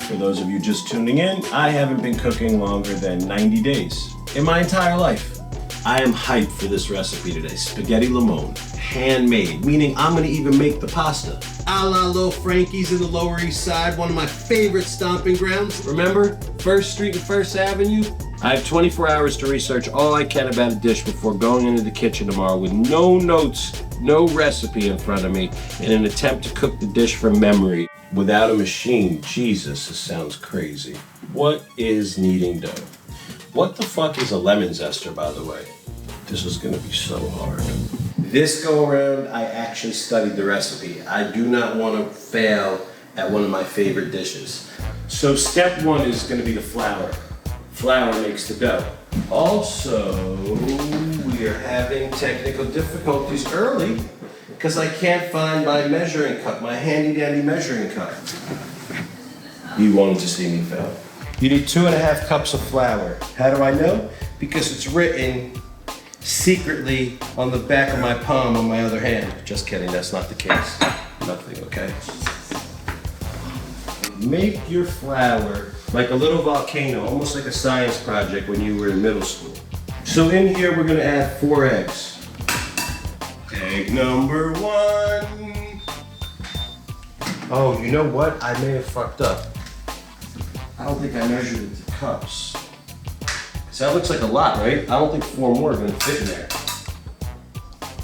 For those of you just tuning in, I haven't been cooking longer than 90 days in my entire life. I am hyped for this recipe today. Spaghetti limone, handmade, meaning I'm gonna even make the pasta. A la Lil Frankie's in the Lower East Side, one of my favorite stomping grounds. Remember, 1st Street and 1st Avenue? I have 24 hours to research all I can about a dish before going into the kitchen tomorrow with no notes, no recipe in front of me, in an attempt to cook the dish from memory. Without a machine, Jesus, this sounds crazy. What is kneading dough? What the fuck is a lemon zester, by the way? This is gonna be so hard. This go around, I actually studied the recipe. I do not want to fail at one of my favorite dishes. So step 1 is gonna be the flour. Flour makes the dough. Also, we are having technical difficulties early because I can't find my measuring cup, my handy dandy measuring cup. You wanted to see me fail. You need 2.5 cups of flour. How do I know? Because it's written secretly on the back of my palm on my other hand. Just kidding, that's not the case. Nothing, okay? Make your flour like a little volcano, almost like a science project when you were in middle school. So in here, we're gonna add 4 eggs. Egg number 1. Oh, you know what? I may have fucked up. I don't think I measured it to cups. So that looks like a lot, right? I don't think 4 more are gonna fit in there.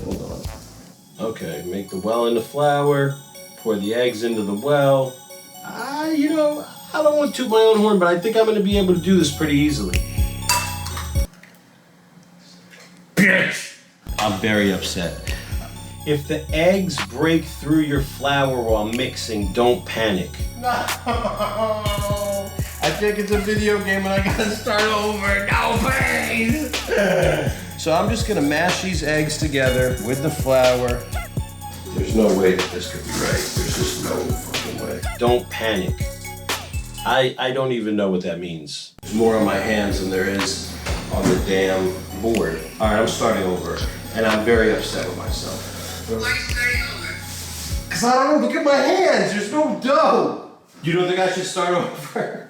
Hold on. Okay, make the well in the flour, pour the eggs into the well. I don't want to toot my own horn, but I think I'm gonna be able to do this pretty easily. Bitch! I'm very upset. If the eggs break through your flour while mixing, don't panic. No! I think it's a video game and I gotta start over. No, please! So I'm just gonna mash these eggs together with the flour. There's no way that this could be right. There's just no fucking way. Don't panic. I don't even know what that means. There's more on my hands than there is on the damn board. All right, I'm starting over. And I'm very upset with myself. Why are you starting over? Because I don't know, look at my hands. There's no dough. You don't think I should start over?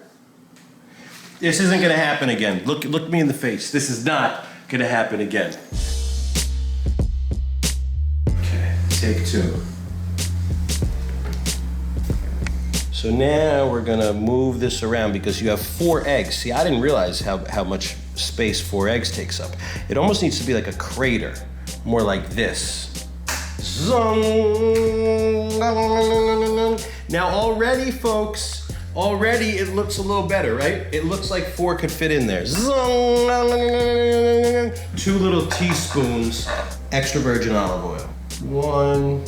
This isn't gonna happen again. Look me in the face. This is not gonna happen again. Okay, take 2. So now we're gonna move this around because you have 4 eggs. See, I didn't realize how much space 4 eggs takes up. It almost needs to be like a crater, more like this. Now already, folks, already it looks a little better, right? It looks like 4 could fit in there. 2 little teaspoons extra virgin olive oil. 1.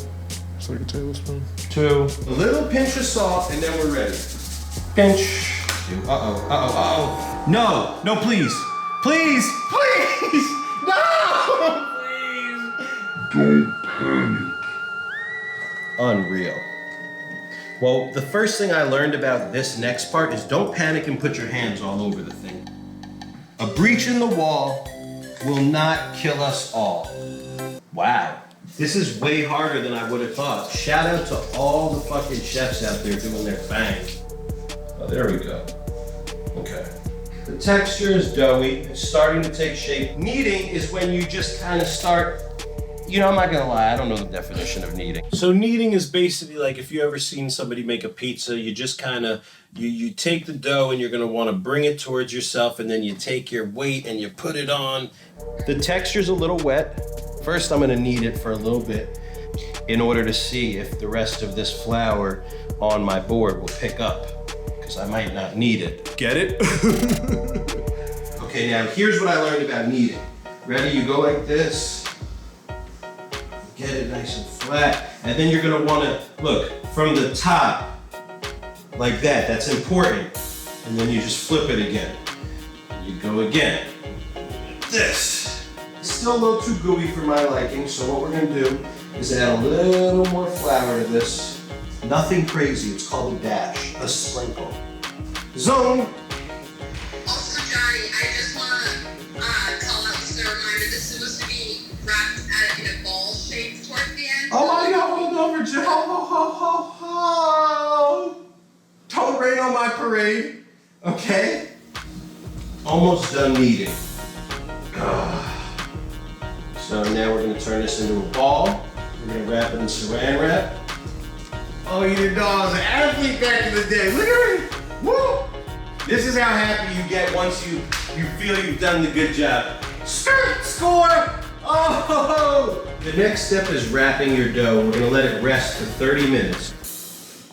It's like a tablespoon. 2. A little pinch of salt, and then we're ready. Pinch. Uh-oh. No, please. Please! No! Please! Don't panic. Unreal. Well, the first thing I learned about this next part is don't panic and put your hands all over the thing. A breach in the wall will not kill us all. Wow. This is way harder than I would have thought. Shout out to all the fucking chefs out there doing their thing. Oh, there we go. Okay. The texture is doughy. It's starting to take shape. Kneading is when you just kind of start, I'm not gonna lie, I don't know the definition of kneading. So kneading is basically like if you ever seen somebody make a pizza, you just kind of, you take the dough and you're gonna wanna bring it towards yourself and then you take your weight and you put it on. The texture's a little wet. First, I'm gonna knead it for a little bit in order to see if the rest of this flour on my board will pick up, because I might not need it. Get it? Okay, now here's what I learned about kneading. Ready? You go like this. Get it nice and flat. And then you're gonna wanna, look, from the top, like that. That's important. And then you just flip it again. You go again. This. It's still a little too gooey for my liking, so what we're gonna do is add a little more flour to this. Nothing crazy, it's called a dash, a sprinkle. Zone. Also, Johnny, I just want to call out just a reminder, this is supposed to be wrapped in a ball shape towards the end. Oh my God, hold over, Joe. Ho, ho, ho, ho. Don't rain on my parade, okay? Almost done kneading. So now we're gonna turn this into a ball. We're gonna wrap it in saran wrap. Oh, your dog's an athlete back in the day. Look at her. Woo! This is how happy you get once you feel you've done the good job. Score! Oh! The next step is wrapping your dough. We're gonna let it rest for 30 minutes.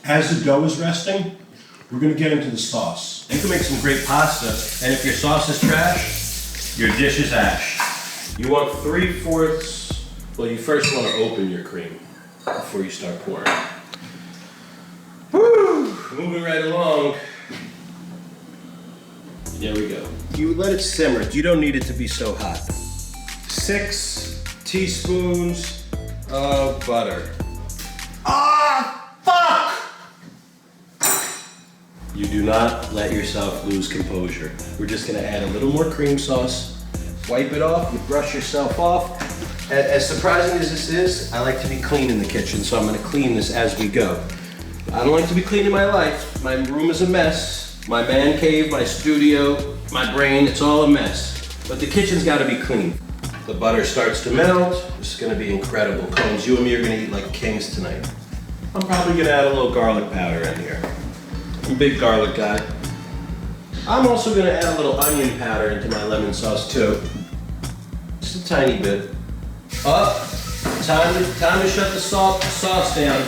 As the dough is resting, we're gonna get into the sauce. You can make some great pasta, and if your sauce is trash, your dish is ash. You want 3/4, well, you first wanna open your cream before you start pouring. Woo! Moving right along. There we go. You let it simmer. You don't need it to be so hot. 6 teaspoons of butter. Ah, fuck! You do not let yourself lose composure. We're just gonna add a little more cream sauce. Wipe it off, you brush yourself off. As surprising as this is, I like to be clean in the kitchen, so I'm gonna clean this as we go. I don't like to be clean in my life. My room is a mess. My man cave, my studio, my brain, it's all a mess. But the kitchen's gotta be clean. The butter starts to melt. This is gonna be incredible. Combs, you and me are gonna eat like kings tonight. I'm probably gonna add a little garlic powder in here. I'm a big garlic guy. I'm also gonna add a little onion powder into my lemon sauce too. Just a tiny bit. Time to shut the sauce down.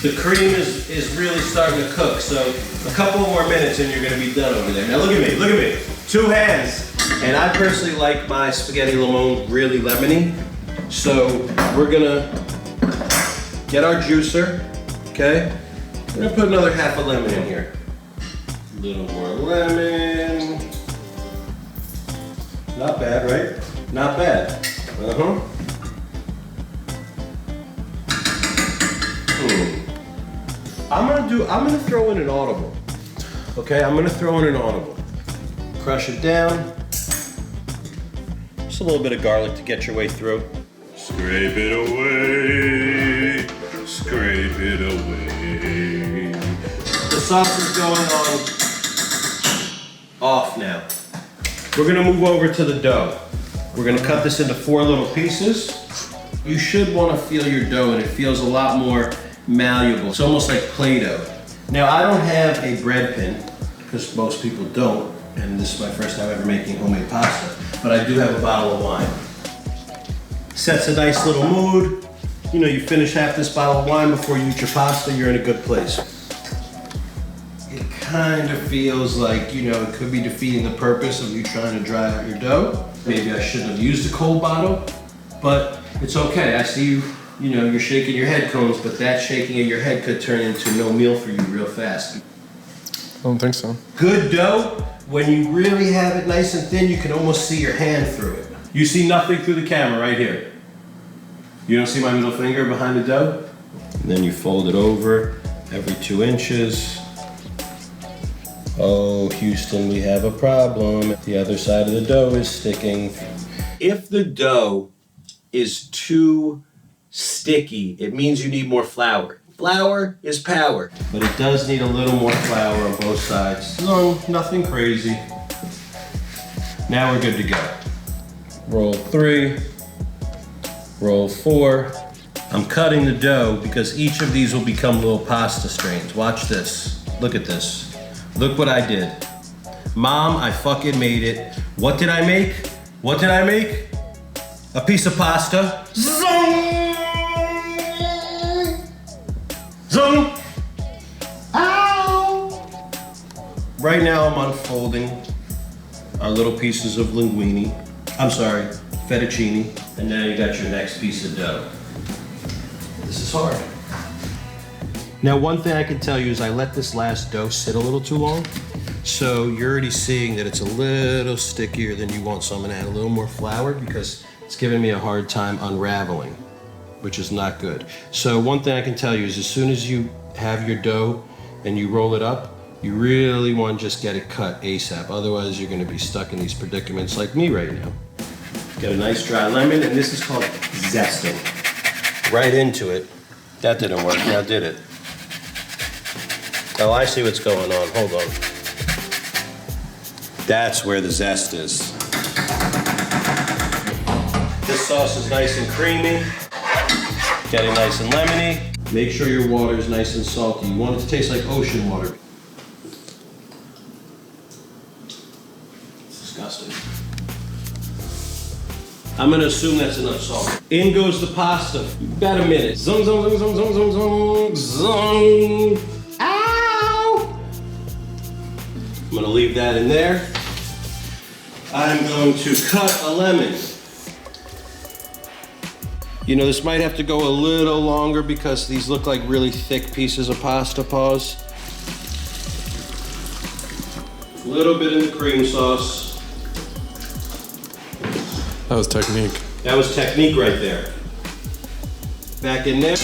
The cream is really starting to cook, so a couple more minutes and you're gonna be done over there. Now look at me. 2 hands. And I personally like my spaghetti limone really lemony. So we're gonna get our juicer, okay? We're gonna put another half a lemon in here. A little more lemon. Not bad, right? Not bad. I'm gonna throw in an audible. Okay, I'm gonna throw in an audible. Crush it down. Just a little bit of garlic to get your way through. Scrape it away. Scrape it away. The sauce is going on off now. We're gonna move over to the dough. We're gonna cut this into 4 little pieces. You should wanna feel your dough, and it feels a lot more malleable. It's almost like Play-Doh. Now, I don't have a bread pin, because most people don't, and this is my first time ever making homemade pasta, but I do have a bottle of wine. Sets a nice little mood. You know, you finish half this bottle of wine before you eat your pasta, you're in a good place. It kind of feels like, you know, it could be defeating the purpose of you trying to dry out your dough. Maybe I shouldn't have used a cold bottle, but it's okay. I see you. You know, you're shaking your head, Combs, but that shaking of your head could turn into no meal for you real fast. I don't think so. Good dough, when you really have it nice and thin, you can almost see your hand through it. You see nothing through the camera right here. You don't see my middle finger behind the dough? And then you fold it over every 2 inches. Oh, Houston, we have a problem. The other side of the dough is sticking. If the dough is too sticky, it means you need more flour. Flour is power, but it does need a little more flour on both sides. No, nothing crazy. Now we're good to go. Roll 3, roll 4. I'm cutting the dough because each of these will become little pasta strains. Watch this. Look at this. Look what I did. Mom, I fucking made it. What did I make? What did I make? A piece of pasta. Zoom! Zoom! Ow! Right now I'm unfolding our little pieces of linguine. I'm sorry, fettuccine. And now you got your next piece of dough. This is hard. Now, one thing I can tell you is I let this last dough sit a little too long. So you're already seeing that it's a little stickier than you want. So I'm gonna add a little more flour because it's giving me a hard time unraveling, which is not good. So one thing I can tell you is as soon as you have your dough and you roll it up, you really want to just get it cut ASAP. Otherwise, you're gonna be stuck in these predicaments like me right now. Get a nice dry lemon, and this is called zesting. Right into it. That didn't work, now did it? Oh, I see what's going on. Hold on. That's where the zest is. This sauce is nice and creamy. Getting nice and lemony. Make sure your water is nice and salty. You want it to taste like ocean water. It's disgusting. I'm gonna assume that's enough salt. In goes the pasta. About a minute. Zung, zung, zung, zung, zung, zung, zung, zung. Ow! I'm gonna leave that in there. I'm going to cut a lemon. You know, this might have to go a little longer because these look like really thick pieces of pasta paws. A little bit in the cream sauce. That was technique. That was technique right there. Back in there.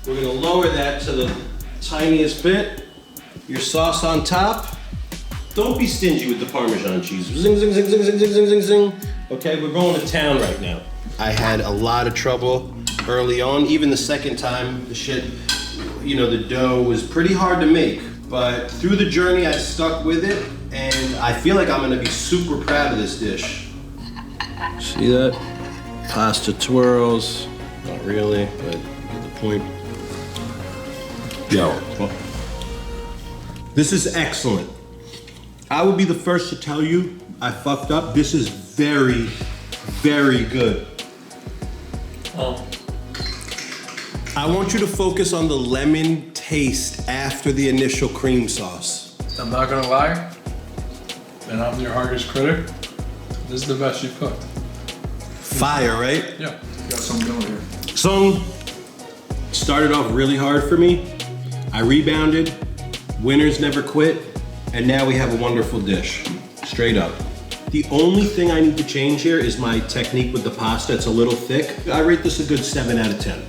We're gonna lower that to the tiniest bit. Your sauce on top. Don't be stingy with the Parmesan cheese. Zing, zing, zing, zing, zing, zing, zing, zing, zing. Okay, we're going to town right now. I had a lot of trouble early on. Even the second time, the shit, you know, the dough was pretty hard to make. But through the journey, I stuck with it, and I feel like I'm gonna be super proud of this dish. See that? Pasta twirls. Not really, but at the point. Yo. This is excellent. I will be the first to tell you I fucked up. This is very, very good. Oh. I want you to focus on the lemon taste after the initial cream sauce. I'm not gonna lie, and I'm your hardest critic. This is the best you've cooked. Fire, right? Yeah, you got something going here. So, started off really hard for me. I rebounded, winners never quit, and now we have a wonderful dish, straight up. The only thing I need to change here is my technique with the pasta. It's a little thick. I rate this a good 7 out of 10.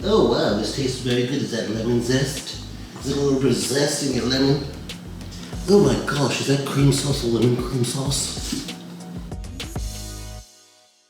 Oh wow, this tastes very good. Is that lemon zest? Is it a little bit of zest in your lemon? Oh my gosh, is that cream sauce or lemon cream sauce?